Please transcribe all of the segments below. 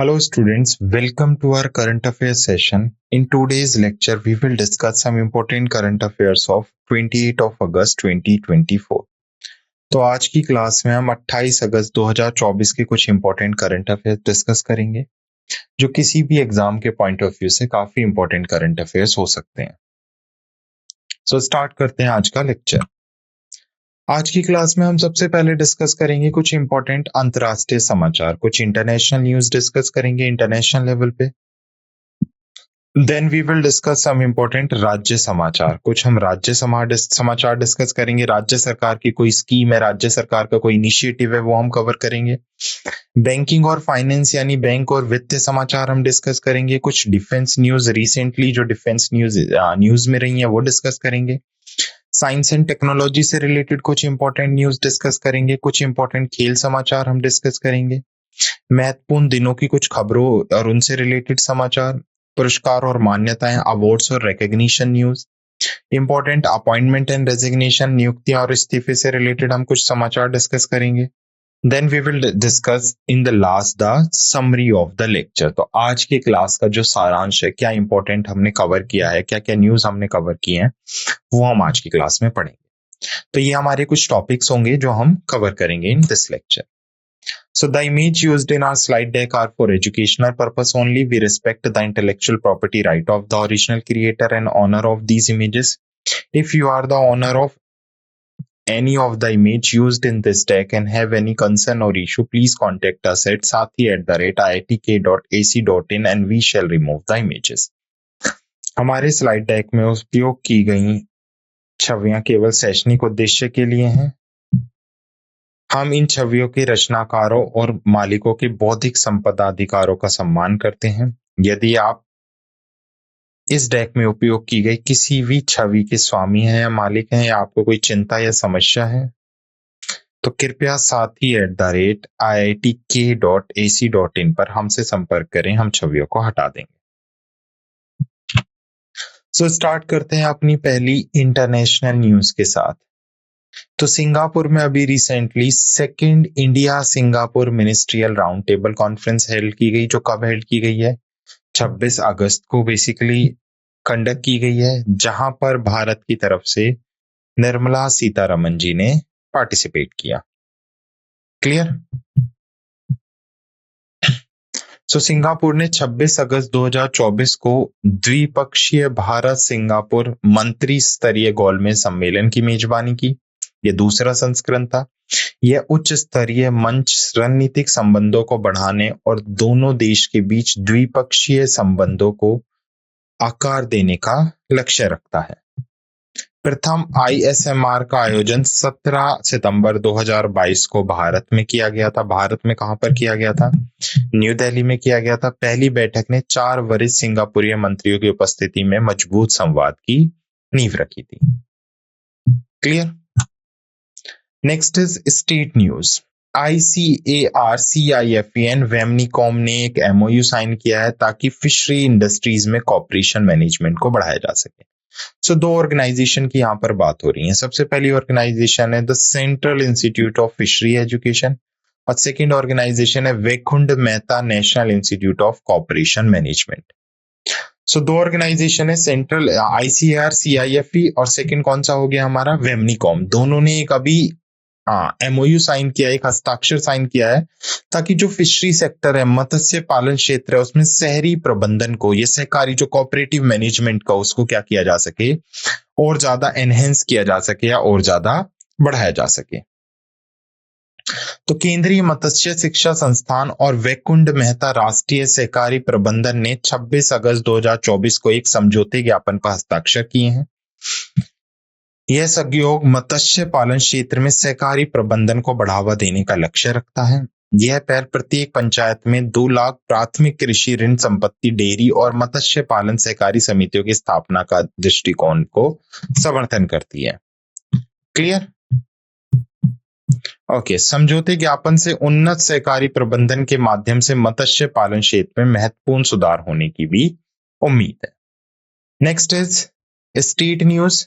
Hello students, welcome to our current affairs session. In today's lecture, we will discuss some important current affairs of 28 of August 2024. तो आज की class में हम 28 अगस्त 2024 के कुछ important current affairs discuss करेंगे जो किसी भी एग्जाम के पॉइंट ऑफ व्यू से काफी इंपॉर्टेंट करंट अफेयर्स हो सकते हैं। सो स्टार्ट करते हैं आज का लेक्चर। आज की क्लास में हम सबसे पहले डिस्कस करेंगे कुछ इंपॉर्टेंट अंतर्राष्ट्रीय समाचार, कुछ इंटरनेशनल न्यूज डिस्कस करेंगे इंटरनेशनल लेवल पे। Then we will discuss some important राज्य समाचार, कुछ हम राज्य समाचार डिस्कस करेंगे। राज्य सरकार की कोई स्कीम है, राज्य सरकार का कोई इनिशिएटिव है, वो हम कवर करेंगे। बैंकिंग और फाइनेंस यानी बैंक और वित्तीय समाचार हम डिस्कस करेंगे। कुछ डिफेंस न्यूज, रिसेंटली जो डिफेंस न्यूज में रही है वो डिस्कस करेंगे। साइंस एंड टेक्नोलॉजी से रिलेटेड कुछ इंपॉर्टेंट न्यूज डिस्कस करेंगे। कुछ इंपॉर्टेंट खेल समाचार हम डिस्कस करेंगे। महत्वपूर्ण दिनों की कुछ खबरों और उनसे रिलेटेड समाचार, पुरस्कार और मान्यताएं, अवार्ड्स और recognition news, important appointment and resignation, नियुक्तियां और इस्तीफे से रिलेटेड हम कुछ समाचार डिस्कस करेंगे। Then we will discuss in the last the summary of the lecture. तो आज के क्लास का जो सारांश है, क्या इंपॉर्टेंट हमने कवर किया है, क्या क्या न्यूज हमने कवर किए हैं, वो हम आज की क्लास में पढ़ेंगे। तो ये हमारे कुछ टॉपिक्स होंगे जो हम कवर करेंगे in this lecture. So the image used in our slide deck are for educational purpose only. We respect the intellectual property right of the original creator and owner of these images. If you are the owner of any of the image used in this deck and have any concern or issue, please contact us at sathi@iitk.ac.in and we shall remove the images. हमारे slide deck में उपयोग की गई छवियां केवल शैक्षणिक उद्देश्य के लिए हैं। हम इन छवियों के रचनाकारों और मालिकों के बौद्धिक संपदा अधिकारों का सम्मान करते हैं। यदि आप इस डेक में उपयोग की गई किसी भी छवि के स्वामी हैं या मालिक हैं या आपको कोई चिंता या समस्या है तो कृपया sathi@iitk.ac.in पर हमसे संपर्क करें, हम छवियों को हटा देंगे। सो स्टार्ट करते हैं अपनी पहली इंटरनेशनल न्यूज के साथ। तो सिंगापुर में अभी recently second India Singapore ministerial round table conference held की गई, जो कब हेल्ड की गई है? 26 अगस्त को बेसिकली कंडक्ट की गई है, जहां पर भारत की तरफ से निर्मला सीतारमन जी ने पार्टिसिपेट किया। क्लियर? सो सिंगापुर ने 26 अगस्त 2024 को द्विपक्षीय भारत सिंगापुर मंत्री स्तरीय गोलमेज सम्मेलन की मेजबानी की। यह दूसरा संस्करण था। यह उच्च स्तरीय मंच रणनीतिक संबंधों को बढ़ाने और दोनों देश के बीच द्विपक्षीय संबंधों को आकार देने का लक्ष्य रखता है। प्रथम ISMR का आयोजन 17 सितंबर 2022 को भारत में किया गया था। भारत में कहां पर किया गया था? न्यू दिल्ली में किया गया था। पहली बैठक ने 4 वरिष्ठ सिंगापुरिय मंत्रियों की उपस्थिति में मजबूत संवाद की नींव रखी थी। Clear? Next is state news. ICAR-CIFE and VAMNICOM ने एक MOU साइन किया है ताकि फिशरी इंडस्ट्रीज में कॉपरेशन मैनेजमेंट को बढ़ाया जा सके। सो दो ऑर्गेनाइजेशन की यहाँ पर बात हो रही है। सबसे पहली ऑर्गेनाइजेशन है the central institute of fishery education और सेकेंड ऑर्गेनाइजेशन है Vaikunth Mehta national institute of cooperation management. So दो ऑर्गेनाइजेशन है, सेंट्रल ICAR-CIFE और सेकेंड कौन सा हो गया हमारा? वेमनीकॉम। दोनों ने एक अभी MOU साइन किया, एक हस्ताक्षर साइन किया है ताकि जो फिशरी सेक्टर है, मत्स्य पालन क्षेत्र है, उसमें शहरी प्रबंधन को, ये सहकारी जो कोऑपरेटिव मैनेजमेंट का, उसको क्या किया जा सके, और ज्यादा एनहेंस किया जा सके या और ज्यादा बढ़ाया जा सके। तो केंद्रीय मत्स्य शिक्षा संस्थान और वैकुंठ मेहता राष्ट्रीय सहकारी प्रबंधन ने 26 अगस्त 2024 को एक समझौते ज्ञापन पर हस्ताक्षर किए हैं। यह सहयोग मत्स्य पालन क्षेत्र में सहकारी प्रबंधन को बढ़ावा देने का लक्ष्य रखता है। यह पहल प्रत्येक पंचायत में 2 लाख प्राथमिक कृषि ऋण संपत्ति, डेयरी और मत्स्य पालन सहकारी समितियों की स्थापना का दृष्टिकोण को समर्थन करती है। क्लियर? ओके। समझौते ज्ञापन से उन्नत सहकारी प्रबंधन के माध्यम से मत्स्य पालन क्षेत्र में महत्वपूर्ण सुधार होने की भी उम्मीद है। Next is state news.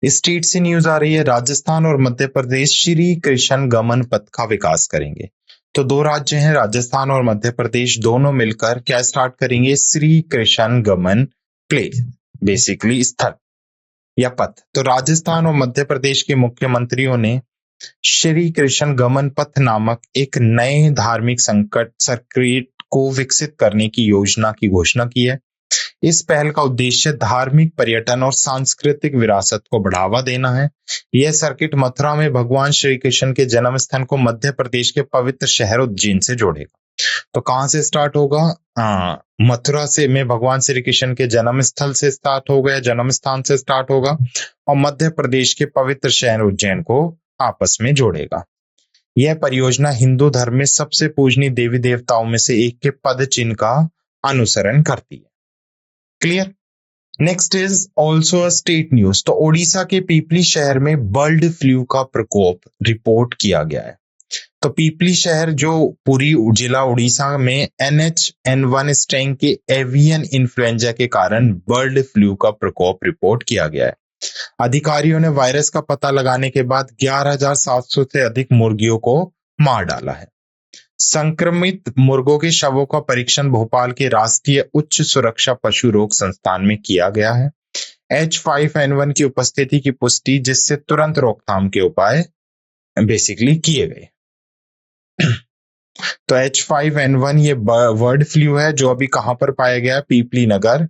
State से न्यूज आ रही है। राजस्थान और मध्य प्रदेश श्री कृष्ण गमन पथ का विकास करेंगे। तो दो राज्य हैं राजस्थान और मध्य प्रदेश, दोनों मिलकर क्या स्टार्ट करेंगे, श्री कृष्ण गमन प्ले, बेसिकली स्थल या पथ। तो राजस्थान और मध्य प्रदेश के मुख्यमंत्रियों ने श्री कृष्ण गमन पथ नामक एक नए धार्मिक संकट सर्किट को विकसित करने की योजना की घोषणा की है। इस पहल का उद्देश्य धार्मिक पर्यटन और सांस्कृतिक विरासत को बढ़ावा देना है। यह सर्किट मथुरा में भगवान श्री कृष्ण के जन्म स्थान को मध्य प्रदेश के पवित्र शहर उज्जैन से जोड़ेगा। तो कहां से स्टार्ट होगा, मथुरा से में भगवान श्री कृष्ण के जन्म स्थल से स्टार्ट होगा, जन्म स्थान से स्टार्ट होगा और मध्य प्रदेश के पवित्र शहर उज्जैन को आपस में जोड़ेगा। यह परियोजना हिंदू धर्म में सबसे पूजनीय देवी देवताओं में से एक के पद चिन्ह का अनुसरण करती है। Clear. Next is also a state news. तो ओडिशा के पीपली शहर में बर्ड फ्लू का प्रकोप रिपोर्ट किया गया है। तो पीपली शहर जो पूरी जिला उड़ीसा में NH1N1 स्ट्रेन के एवियन इन्फ्लुएंजा के कारण बर्ड फ्लू का प्रकोप रिपोर्ट किया गया है। अधिकारियों ने वायरस का पता लगाने के बाद 11,700 से अधिक मुर्गियों को मार डाला है। संक्रमित मुर्गों के शवों का परीक्षण भोपाल के राष्ट्रीय उच्च सुरक्षा पशु रोग संस्थान में किया गया है। H5N1 की उपस्थिति की पुष्टि, जिससे तुरंत रोकथाम के उपाय बेसिकली किए गए। तो H5N1 ये बर्ड फ्लू है जो अभी कहां पर पाया गया है, पीपली नगर,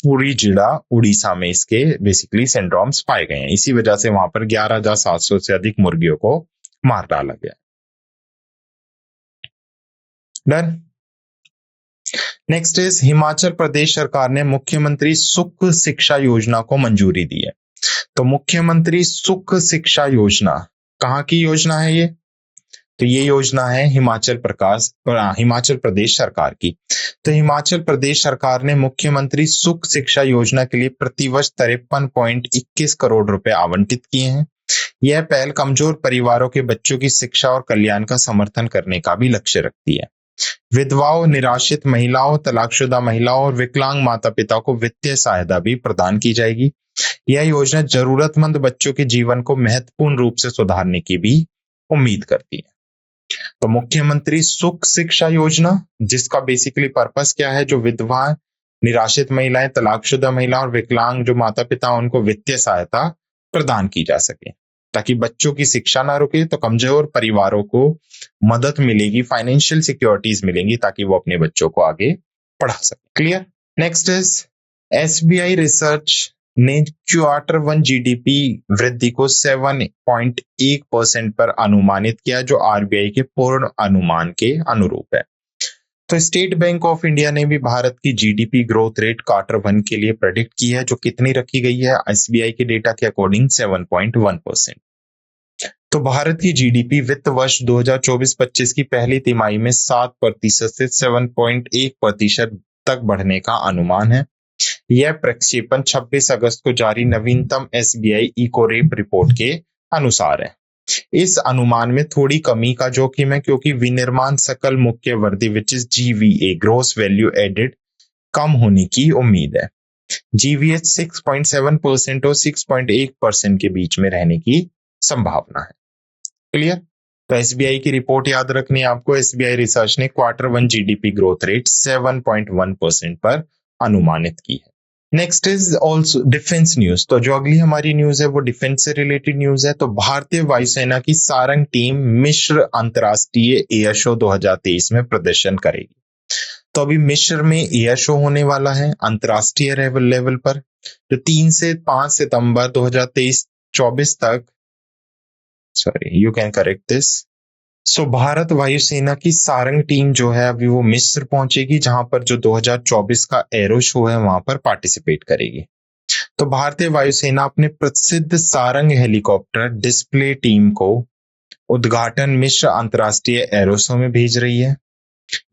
पूरी जिला उड़ीसा में इसके बेसिकली सिंड्रोम्स पाए गए हैं। इसी वजह से वहां पर 11,700 से अधिक मुर्गियों को मार डाला गया। Done. Next is Himachal Pradesh सरकार ने मुख्यमंत्री सुख शिक्षा योजना को मंजूरी दी है। तो मुख्यमंत्री सुख शिक्षा योजना कहाँ की योजना है ये, तो ये योजना है हिमाचल प्रदेश सरकार की। तो हिमाचल प्रदेश सरकार ने मुख्यमंत्री सुख शिक्षा योजना के लिए प्रतिवर्ष 53.21 करोड़ रुपए आवंटित किए हैं। यह पहल कमजोर परिवारों के बच्चों की शिक्षा और कल्याण का समर्थन करने का भी लक्ष्य रखती है। विधवाओं, निराश्रित महिलाओं, तलाकशुदा महिलाओं और विकलांग माता पिता को वित्तीय सहायता भी प्रदान की जाएगी। यह योजना जरूरतमंद बच्चों के जीवन को महत्वपूर्ण रूप से सुधारने की भी उम्मीद करती है। तो मुख्यमंत्री सुख शिक्षा योजना, जिसका बेसिकली पर्पस क्या है, जो विधवा, निराश्रित महिलाएं, तलाकशुदा महिला और विकलांग जो माता पिता उनको वित्तीय सहायता प्रदान की जा सके ताकि बच्चों की शिक्षा ना रुके। तो कमजोर परिवारों को मदद मिलेगी, फाइनेंशियल सिक्योरिटीज मिलेंगी ताकि वो अपने बच्चों को आगे पढ़ा सके। Clear. Next is SBI research ने Q1 GDP वृद्धि को 7.1% पर अनुमानित किया, जो RBI के पूर्ण अनुमान के अनुरूप है। तो स्टेट बैंक ऑफ इंडिया ने भी भारत की GDP ग्रोथ रेट Q1 के लिए प्रेडिक्ट की है, जो कितनी रखी गई है SBI के डेटा के अकॉर्डिंग 7.1%। तो भारत की GDP वित्त वर्ष 2024-25 की पहली तिमाही में 7% से 7.1% तक बढ़ने का अनुमान है। यह प्रक्षेपण 26 अगस्त को जारी नवीनतम SBI इकोरेप रिपोर्ट के अनुसार है। इस अनुमान में थोड़ी कमी का जोखिम है क्योंकि विनिर्माण सकल मुख्य वर्दी which is GVA gross value added कम होने की उम्मीद है। GVA 6.7% और 6.1% के बीच में रहने की संभावना है। क्लियर। तो SBI की रिपोर्ट याद रखनी है आपको। SBI रिसर्च ने Q1 GDP ग्रोथ रेट 7.1% पर अनुमानित की है। Next is also defence news. तो जो अगली हमारी न्यूज है वो डिफेंस से रिलेटेड न्यूज है। तो भारतीय वायुसेना की सारंग टीम मिस्र अंतरराष्ट्रीय एयर शो 2023 में प्रदर्शन करेगी। तो अभी मिस्र में एयर शो होने वाला है अंतरराष्ट्रीय लेवल पर, जो 3 से 5 सितंबर 2023-24 तक, sorry you can correct this. So Bharat वायुसेना की सारंग टीम जो है अभी वो मिस्र पहुंचेगी, जहां पर जो 2024 का एरो शो है वहां पर पार्टिसिपेट करेगी। तो भारतीय वायुसेना अपने प्रसिद्ध सारंग हेलीकॉप्टर डिस्प्ले टीम को उद्घाटन मिस्र अंतरराष्ट्रीय एरो शो में भेज रही है।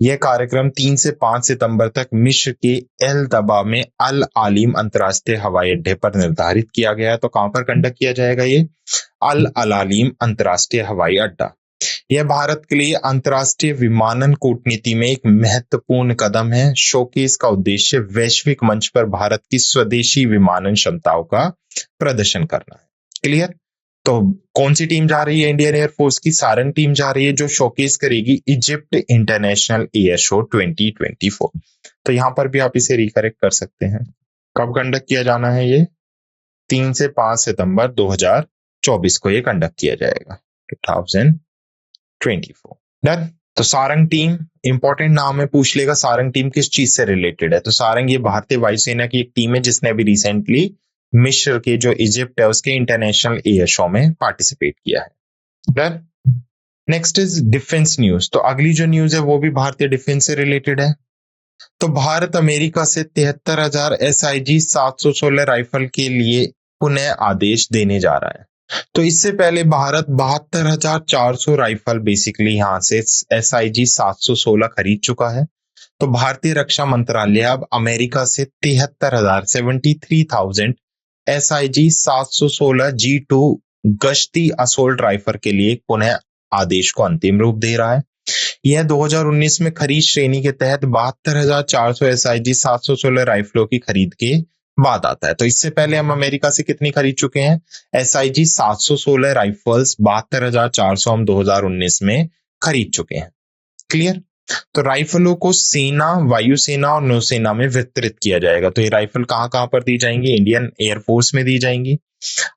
यह कार्यक्रम 3 से 5 सितंबर तक मिस्र के एल दबा में अल आलिम अंतरराष्ट्रीय हवाई अड्डे पर निर्धारित किया गया है। तो कहां पर कंडक्ट किया जाएगा ये, अल आलिम अंतरराष्ट्रीय हवाई अड्डा। यह भारत के लिए अंतरराष्ट्रीय विमानन कूटनीति में एक महत्वपूर्ण कदम है। शोकेस का उद्देश्य वैश्विक मंच पर भारत की स्वदेशी विमानन क्षमताओं का प्रदर्शन करना है। क्लियर। तो कौन सी टीम जा रही है इंडियन एयरफोर्स की? सारंग टीम जा रही है, जो शोकेस करेगी इजिप्ट इंटरनेशनल एयर शो 2024। तो यहां पर भी आप इसे रिकरेक्ट कर सकते हैं। कब कंडक्ट किया जाना है? ये 3 से 5 सितंबर 2024 को ये कंडक्ट किया जाएगा, 2024। डन। तो सारंग टीम इंपॉर्टेंट नाम है, पूछ लेगा सारंग टीम किस चीज से रिलेटेड है। तो सारंग ये भारतीय वायुसेना की एक टीम है जिसने अभी रिसेंटली मिस्र के जो इजिप्ट है उसके इंटरनेशनल एयर शो में पार्टिसिपेट किया है। Done. Next is defence news. तो अगली जो न्यूज है वो भी भारतीय डिफेंस से रिलेटेड है। तो भारत अमेरिका से 73,000 SIG 716 राइफल के लिए पुनः आदेश देने जा रहा है। तो इससे पहले भारत 72,400 राइफल बेसिकली यहां से SIG 716 खरीद चुका है। तो भारतीय रक्षा मंत्रालय अब अमेरिका से 73,000 SIG 716 G2 गश्ती असोल्ट राइफल के लिए पुनः आदेश को अंतिम रूप दे रहा है। यह 2019 में खरीद श्रेणी के तहत 72,400 SIG 716 राइफलों की खरीद के बाद आता है। तो इससे पहले हम अमेरिका से कितनी खरीद चुके हैं? SIG 716 राइफल्स 72,400 हम 2019 में खरीद चुके हैं। क्लियर? तो राइफलों को सेना, वायुसेना और नौसेना में वितरित किया जाएगा। तो ये राइफल कहां कहां पर दी जाएंगी? इंडियन एयरफोर्स में दी जाएंगी,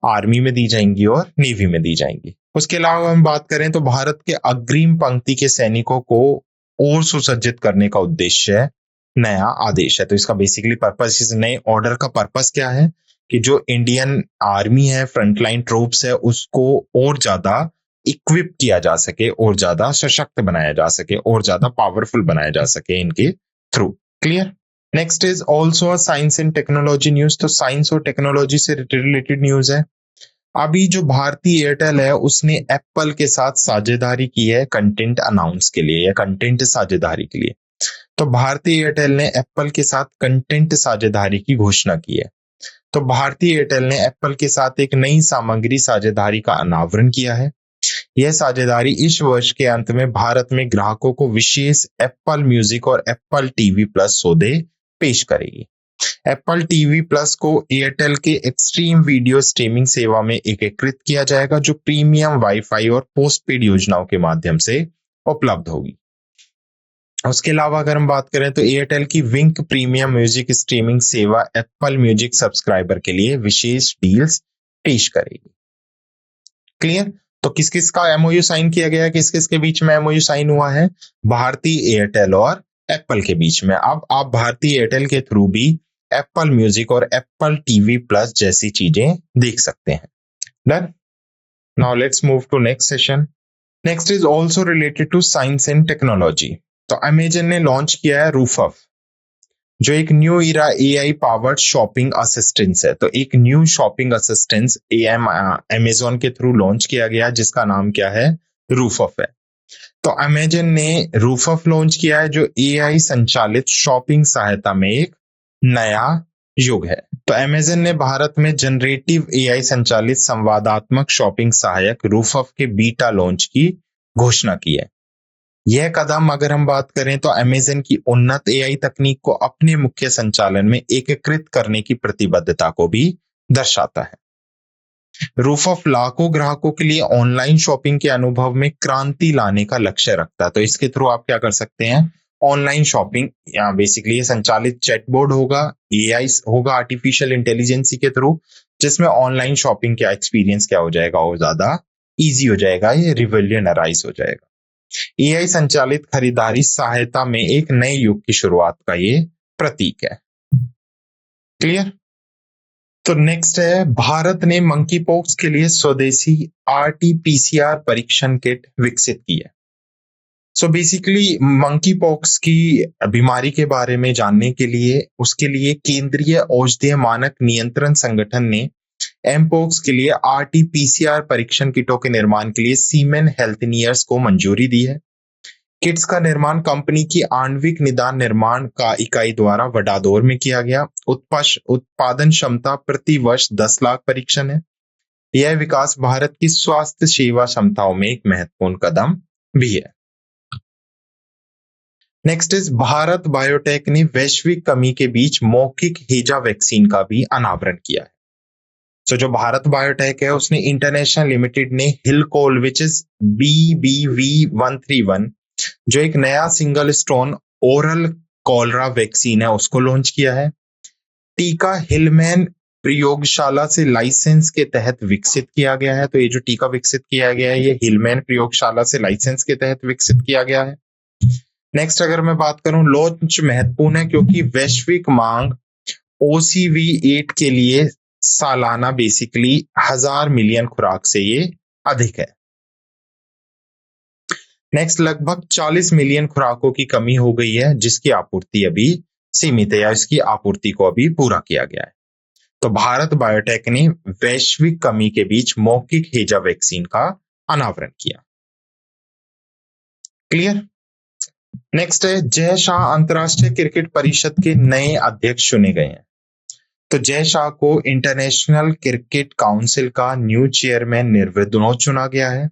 आर्मी में दी जाएंगी और नेवी में दी जाएंगी। उसके अलावा हम बात करें तो भारत के अग्रिम पंक्ति के सैनिकों को और सुसज्जित करने का उद्देश्य नया आदेश है। तो इसका बेसिकली पर्पस, इस नए ऑर्डर का पर्पस क्या है कि जो इंडियन आर्मी है, फ्रंटलाइन ट्रूप्स है, उसको और ज्यादा इक्विप किया जा सके, और ज्यादा सशक्त बनाया जा सके, और ज्यादा पावरफुल बनाया जा सके इनके through. Clear? Next is also science and technology news. तो साइंस और टेक्नोलॉजी से रिलेटेड न्यूज है। अभी जो भारतीय एयरटेल है उसने एप्पल के साथ साझेदारी की है कंटेंट अनाउंस के लिए या कंटेंट साझेदारी के लिए। तो भारतीय एयरटेल ने एप्पल के साथ कंटेंट साझेदारी की घोषणा की है। तो भारतीय एयरटेल ने एप्पल के साथ एक नई सामग्री साझेदारी का अनावरण किया है। यह साझेदारी इस वर्ष के अंत में भारत में ग्राहकों को विशेष एप्पल म्यूजिक और एप्पल टीवी प्लस सौदे पेश करेगी। एप्पल टीवी प्लस को एयरटेल के एक्सट्रीम वीडियो स्ट्रीमिंग सेवा में एकीकृत किया जाएगा, जो प्रीमियम वाईफाई और पोस्टपेड योजनाओं के माध्यम से उपलब्ध होगी। उसके अलावा अगर हम बात करें तो एयरटेल की विंक प्रीमियम म्यूजिक स्ट्रीमिंग सेवा एप्पल म्यूजिक सब्सक्राइबर के लिए विशेष डील्स पेश करेगी। क्लियर? तो किस किस का एमओयू साइन किया गया है? किस किस के बीच में एमओयू साइन हुआ है? भारतीय एयरटेल और एप्पल के बीच में। अब आप भारतीय एयरटेल के थ्रू भी एप्पल म्यूजिक और एप्पल टीवी प्लस जैसी चीजें देख सकते हैं। Done. Now let's move to next session. Next is also related to science and technology. तो अमेजन ने लॉन्च किया है रूफअप, जो एक new era AI powered shopping assistance है। तो एक न्यू शॉपिंग असिस्टेंस अमेजोन के थ्रू लॉन्च किया गया जिसका नाम क्या है? रूफअप है। तो अमेजन ने रूफअप लॉन्च किया है जो AI संचालित शॉपिंग सहायता में एक नया युग है। तो अमेजन ने भारत में जनरेटिव AI संचालित संवादात्मक शॉपिंग सहायक रूफअप के बीटा लॉन्च की घोषणा की है। यह कदम अगर हम बात करें तो अमेजन की उन्नत AI तकनीक को अपने मुख्य संचालन में एकीकृत करने की प्रतिबद्धता को भी दर्शाता है। रूफअप लाखों ग्राहकों के लिए ऑनलाइन शॉपिंग के अनुभव में क्रांति लाने का लक्ष्य रखता है। तो इसके थ्रू आप क्या कर सकते हैं? ऑनलाइन शॉपिंग, या बेसिकली संचालित चैटबॉट होगा, AI होगा आर्टिफिशियल इंटेलिजेंसी के थ्रू, जिसमें ऑनलाइन शॉपिंग का एक्सपीरियंस क्या हो जाएगा? और ज्यादा इजी हो जाएगा, ये रिवोल्यूशनराइज हो जाएगा। AI संचालित खरीदारी सहायता में एक नए युग की शुरुआत का ये प्रतीक है। क्लियर? तो नेक्स्ट है, भारत ने मंकी पॉक्स के लिए स्वदेशी RT-PCR परीक्षण किट विकसित की है। सो बेसिकली मंकी पॉक्स की बीमारी के बारे में जानने के लिए, उसके लिए केंद्रीय औषधीय मानक नियंत्रण संगठन ने एमपोक्स के लिए RT-PCR परीक्षण किटों के निर्माण के लिए सीमेन हेल्थनियर्स को मंजूरी दी है। किट्स का निर्माण कंपनी की आणविक निदान निर्माण का इकाई द्वारा वडादौर में किया गया। उत्पादन क्षमता प्रति वर्ष 10 लाख परीक्षण है। यह विकास भारत की स्वास्थ्य सेवा क्षमताओं में एक महत्वपूर्ण कदम भी है। नेक्स्ट इज, भारत बायोटेक ने वैश्विक कमी के बीच मौखिक हेजा वैक्सीन का भी अनावरण किया है। तो जो भारत बायोटेक है उसने इंटरनेशनल लिमिटेड ने हिलकोल विच इज BBV131 जो एक नया single stone oral cholera vaccine है उसको लॉन्च किया है। टीका हिलमैन प्रयोगशाला से लाइसेंस के तहत विकसित किया गया है। तो ये जो टीका विकसित किया गया है ये हिलमैन प्रयोगशाला से लाइसेंस के तहत विकसित किया गया है। नेक्स्ट अगर मैं बात करूं, लॉन्च महत्वपूर्ण है क्योंकि वैश्विक मांग OCV8 के लिए सालाना बेसिकली 1000 मिलियन खुराक से ये अधिक है। नेक्स्ट, लगभग 40 मिलियन खुराकों की कमी हो गई है जिसकी आपूर्ति अभी सीमित है या इसकी आपूर्ति को अभी पूरा किया गया है। तो भारत बायोटेक ने वैश्विक कमी के बीच मौखिक हेजा वैक्सीन का अनावरण किया। क्लियर। नेक्स्ट है, जय शाह अंतरराष्ट्रीय क्रिकेट परिषद के नए अध्यक्ष चुने गए हैं। तो जय शाह को इंटरनेशनल क्रिकेट काउंसिल का न्यू चेयरमैन निर्विरोध चुना गया है।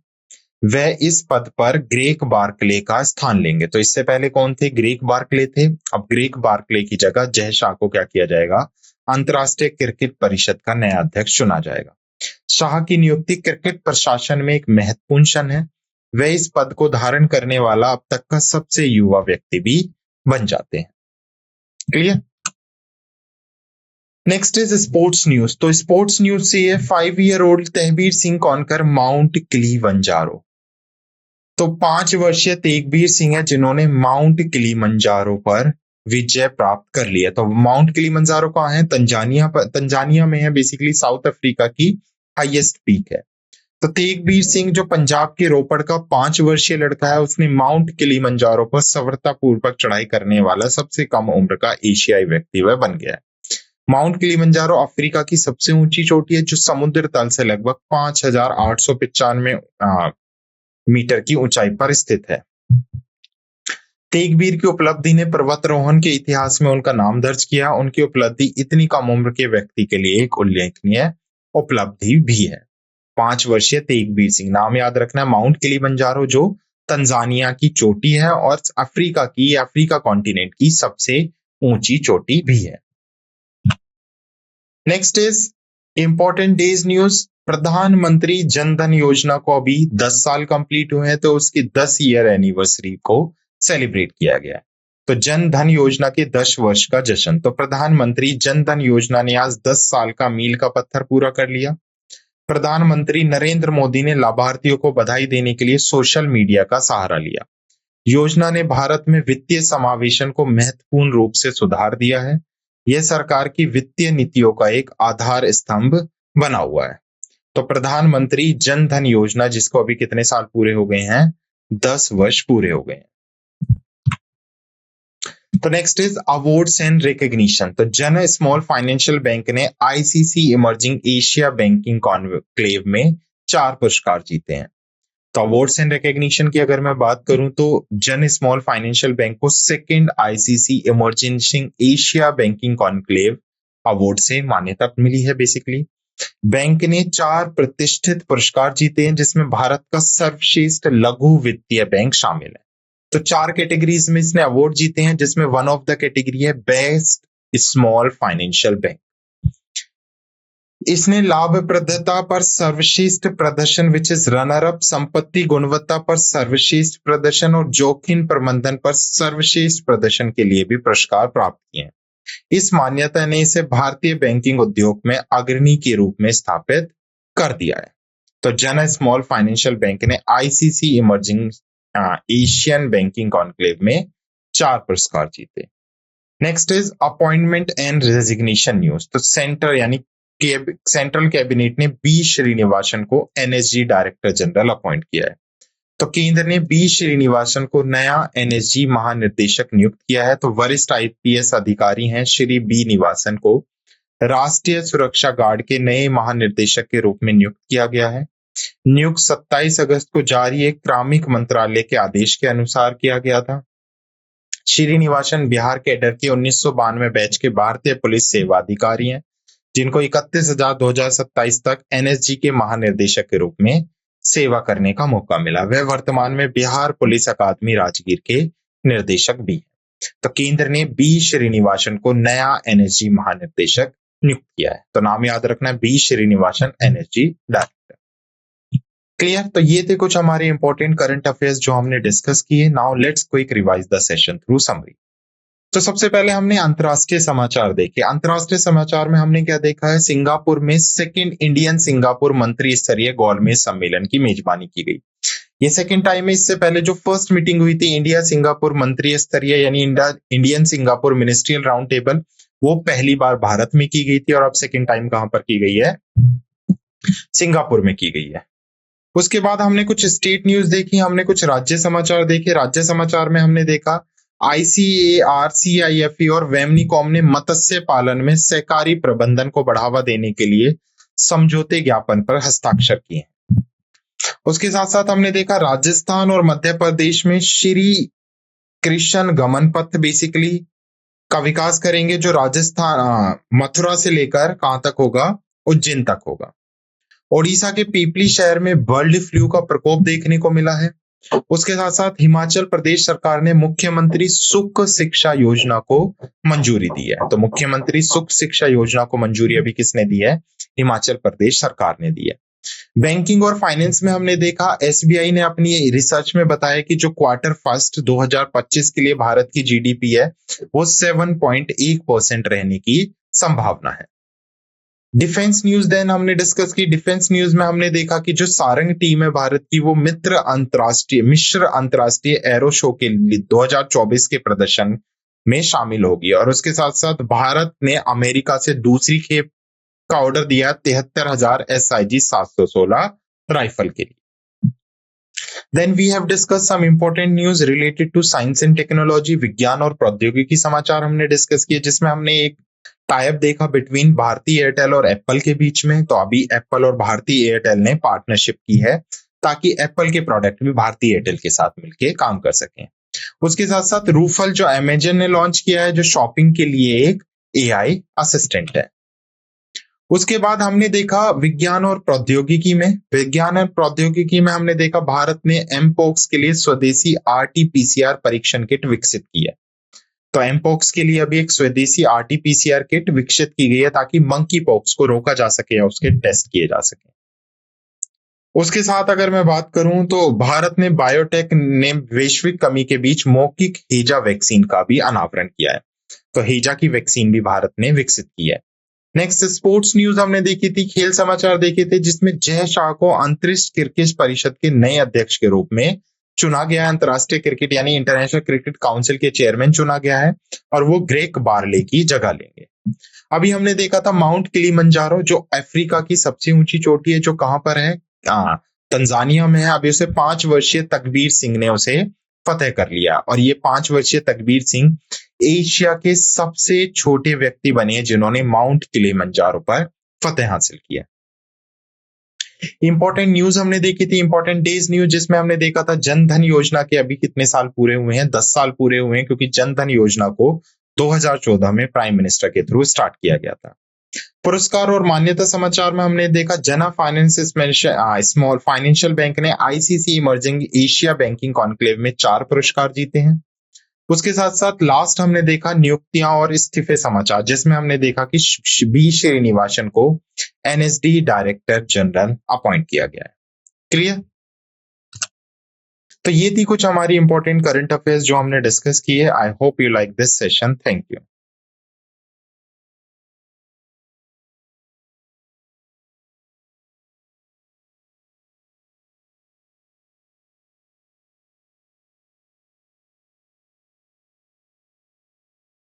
वह इस पद पर ग्रेग बार्कले का स्थान लेंगे। तो इससे पहले कौन थे? ग्रेग बार्कले थे। अब ग्रेग बार्कले की जगह जय शाह को क्या किया जाएगा? अंतरराष्ट्रीय क्रिकेट परिषद का नया अध्यक्ष चुना जाएगा। शाह की नियुक्ति क्रिकेट प्रशासन में एक महत्वपूर्ण क्षण है। वह इस पद को धारण करने वाला अब तक का सबसे युवा व्यक्ति भी बन जाते हैं। Clear. Next is sports news. तो स्पोर्ट्स न्यूज से ये 5 year old Tahbir Singh conquer mount Kilimanjaro. तो 5 वर्षीय तेगबीर सिंह है जिन्होंने माउंट किलीमंजारो पर विजय प्राप्त कर लिया। तो माउंट किलीमंजारो कहाँ है? तंजानिया में है, बेसिकली साउथ अफ्रीका की हाईएस्ट पीक है। तो तेगबीर सिंह जो पंजाब के रोपड़ का 5 वर्षीय लड़का है उसने माउंट किलीमंजारो पर सफलतापूर्वक चढ़ाई करने वाला सबसे कम उम्र का एशियाई व्यक्ति वह बन गया है। माउंट किलीमंजारो अफ्रीका की सबसे ऊंची चोटी है जो समुद्र तल से लगभग 5895 मीटर की ऊंचाई पर स्थित है। तेगबीर की उपलब्धि ने पर्वतारोहण के इतिहास में उनका नाम दर्ज किया। उनकी उपलब्धि इतनी कम उम्र के व्यक्ति के लिए एक उल्लेखनीय उपलब्धि भी है। 5 वर्षीय तेगबीर सिंह, नाम याद रखना है माउंट किलीमंजारो जो तंजानिया की चोटी है और अफ्रीका कॉन्टिनेंट की सबसे ऊंची चोटी भी है। Next is important days news. प्रधानमंत्री जन धन योजना को अभी 10 साल कंप्लीट हुए हैं तो उसकी 10 ईयर एनिवर्सरी को सेलिब्रेट किया गया है। तो जन धन योजना के 10 वर्ष का जश्न। तो प्रधानमंत्री जन धन योजना ने आज 10 साल का मील का पत्थर पूरा कर लिया। प्रधानमंत्री नरेंद्र मोदी ने लाभार्थियों को बधाई देने के लिए सोशल मीडिया का सहारा लिया। योजना ने भारत में वित्तीय समावेशन को महत्वपूर्ण रूप से सुधार दिया है। यह सरकार की वित्तीय नीतियों का एक आधार स्तंभ बना हुआ है। तो प्रधानमंत्री जन धन योजना जिसको अभी कितने साल पूरे हो गए हैं? 10 वर्ष पूरे हो गए हैं। तो next is awards and recognition. तो जन स्मॉल फाइनेंशियल बैंक ने ICC emerging Asia banking conclave में 4 पुरस्कार जीते हैं। तो अवार्ड्स एंड रिकॉग्निशन की अगर मैं बात करूं तो जन स्मॉल फाइनेंशियल बैंक को 2nd ICC emerging Asia banking conclave award से मान्यता मिली है। बेसिकली बैंक ने 4 प्रतिष्ठित पुरस्कार जीते हैं जिसमें भारत का सर्वश्रेष्ठ लघु वित्तीय बैंक शामिल है। तो 4 कैटेगरीज में इसने अवार्ड जीते हैं जिसमें वन ऑफ द कैटेगरी है बेस्ट स्मॉल फाइनेंशियल बैंक। इसने लाभप्रदता पर सर्वश्रेष्ठ प्रदर्शन विच इज रनर अप, संपत्ति गुणवत्ता पर सर्वश्रेष्ठ प्रदर्शन और जोखिम प्रबंधन पर सर्वश्रेष्ठ प्रदर्शन के लिए भी पुरस्कार प्राप्त किए हैं। इस मान्यता ने इसे भारतीय बैंकिंग उद्योग में अग्रणी के रूप में स्थापित कर दिया है। तो जन स्मॉल फाइनेंशियल बैंक ने ICC emerging Asian banking conclave में 4 पुरस्कार जीते। Next is appointment and resignation news. तो सेंट्रल कैबिनेट ने B श्रीनिवासन को NSG डायरेक्टर जनरल अपॉइंट किया है। तो केंद्र ने B श्रीनिवासन को नया NSG महानिर्देशक नियुक्त किया है। तो वरिष्ठ IPS अधिकारी हैं श्री B निवासन को राष्ट्रीय सुरक्षा गार्ड के नए महानिर्देशक के रूप में नियुक्त किया गया है। नियुक्त 27 अगस्त को जारी एक क्रमिक मंत्रालय के आदेश के अनुसार किया गया था। श्रीनिवासन बिहार कैडर के 1992 बैच के भारतीय पुलिस सेवा अधिकारी हैं जिनको 31/2027 तक NSG के महानिर्देशक के रूप में सेवा करने का मौका मिला। वह वर्तमान में बिहार पुलिस अकादमी राजगीर के निर्देशक भी हैं। तो केंद्र ने B श्रीनिवासन को नया NSG महानिर्देशक नियुक्त किया है। तो नाम याद रखना है, B Srinivasan, NSG director. Clear? तो ये थे कुछ हमारे इंपॉर्टेंट करंट अफेयर्स जो हमने डिस्कस किए। Now let's quick revise the session through summary. तो सबसे पहले हमने अंतरराष्ट्रीय समाचार देखे। अंतरराष्ट्रीय समाचार में हमने क्या देखा है, सिंगापुर में सेकंड इंडियन सिंगापुर मंत्री स्तरीय गोलमेज सम्मेलन की मेजबानी की गई। ये सेकंड टाइम है। इससे पहले जो फर्स्ट मीटिंग हुई थी इंडिया सिंगापुर मंत्री स्तरीय यानी Indian Singapore ministerial round table, वो पहली बार भारत में की गई थी और अब सेकंड टाइम कहां पर की गई है, सिंगापुर में की गई है। उसके बाद हमने कुछ स्टेट न्यूज देखी, हमने कुछ राज्य समाचार देखे। राज्य समाचार में हमने देखा ICAR, CIFE और वेमनीकॉम ने मत्स्य पालन में सहकारी प्रबंधन को बढ़ावा देने के लिए समझौते ज्ञापन पर हस्ताक्षर किए। उसके साथ साथ हमने देखा राजस्थान और मध्य प्रदेश में श्री कृष्ण गमन पथ बेसिकली का विकास करेंगे, जो राजस्थान मथुरा से लेकर कहां तक होगा, उज्जैन तक होगा। ओडिशा के पीपली शहर में बर्ड फ्लू का प्रकोप देखने को मिला है। उसके साथ साथ हिमाचल प्रदेश सरकार ने मुख्यमंत्री सुख शिक्षा योजना को मंजूरी दी है। तो मुख्यमंत्री सुख शिक्षा योजना को मंजूरी अभी किसने दी है, हिमाचल प्रदेश सरकार ने दी है। बैंकिंग और फाइनेंस में हमने देखा SBI ने अपनी रिसर्च में बताया कि जो क्वार्टर फर्स्ट 2025 के लिए भारत की GDP है वो 7.1% रहने की संभावना है। डिफेंस न्यूज देन हमने डिस्कस की। डिफेंस न्यूज में हमने देखा कि जो सारंग टीम है भारत की, वो मिश्र अंतरराष्ट्रीय एरो शो के लिए 2024 के प्रदर्शन में शामिल होगी। और उसके साथ साथ भारत ने अमेरिका से दूसरी खेप का ऑर्डर दिया 73,000 SIG 716 राइफल के लिए। Then we have discuss some important news related to science and technology, विज्ञान और प्रौद्योगिकी समाचार हमने डिस्कस किए, जिसमें हमने एक टाइप देखा बिटवीन भारती एयरटेल और एप्पल के बीच में। तो अभी एप्पल और भारती एयरटेल ने पार्टनरशिप की है ताकि एप्पल के प्रोडक्ट भी भारती एयरटेल के साथ मिलकर काम कर सकें। उसके साथ साथ रूफल जो अमेजन ने लॉन्च किया है, जो शॉपिंग के लिए एक AI असिस्टेंट है। उसके बाद हमने देखा विज्ञान और प्रौद्योगिकी में हमने देखा भारत ने एमपोक्स के लिए स्वदेशी RT-PCR परीक्षण किट विकसित की है। तो एमपोक्स के लिए अभी एक स्वदेशी RT-PCR किट विकसित की गई है ताकि मंकी पॉक्स को रोका जा सके या उसके टेस्ट किए जा सके। उसके साथ अगर मैं बात करूं तो भारत ने बायोटेक ने वैश्विक कमी के बीच मौखिक हेजा वैक्सीन का भी अनावरण किया है। तो हेजा की वैक्सीन भी भारत ने विकसित की है। नेक्स्ट स्पोर्ट्स न्यूज हमने देखी थी, खेल समाचार देखे थे, जिसमें जय शाह को अंतरिक्ष क्रिकेट परिषद के नए अध्यक्ष के रूप में चुना गया है। अंतरराष्ट्रीय क्रिकेट यानी इंटरनेशनल क्रिकेट काउंसिल के चेयरमैन चुना गया है और वो ग्रेग बार्ले की जगह लेंगे। अभी हमने देखा था माउंट किलिमंजारो, जो अफ्रीका की सबसे ऊंची चोटी है, जो कहां पर है, तंजानिया में है। अभी उसे 5 वर्षीय तकबीर सिंह ने उसे फतेह कर लिया और ये 5 वर्षीय तकबीर सिंह एशिया के सबसे छोटे व्यक्ति बने जिन्होंने माउंट किलिमंजारो पर फतेह हासिल किया। इंपॉर्टेंट न्यूज हमने देखी थी, इंपॉर्टेंट डेज न्यूज, जिसमें हमने देखा था जन धन योजना के अभी कितने साल पूरे हुए हैं, 10 साल पूरे हुए हैं, क्योंकि जन धन योजना को 2014 में प्राइम मिनिस्टर के थ्रू स्टार्ट किया गया था। पुरस्कार और मान्यता समाचार में हमने देखा जना फाइनेंस स्मॉल फाइनेंशियल बैंक ने ICC emerging Asia banking conclave में 4 पुरस्कार जीते हैं। उसके साथ साथ लास्ट हमने देखा नियुक्तियां और इस्तीफे समाचार, जिसमें हमने देखा कि बी श्रीनिवासन को NSD डायरेक्टर जनरल अपॉइंट किया गया है। क्लियर? तो ये थी कुछ हमारी इंपॉर्टेंट करंट अफेयर्स जो हमने डिस्कस किए। I hope you like this session. Thank you.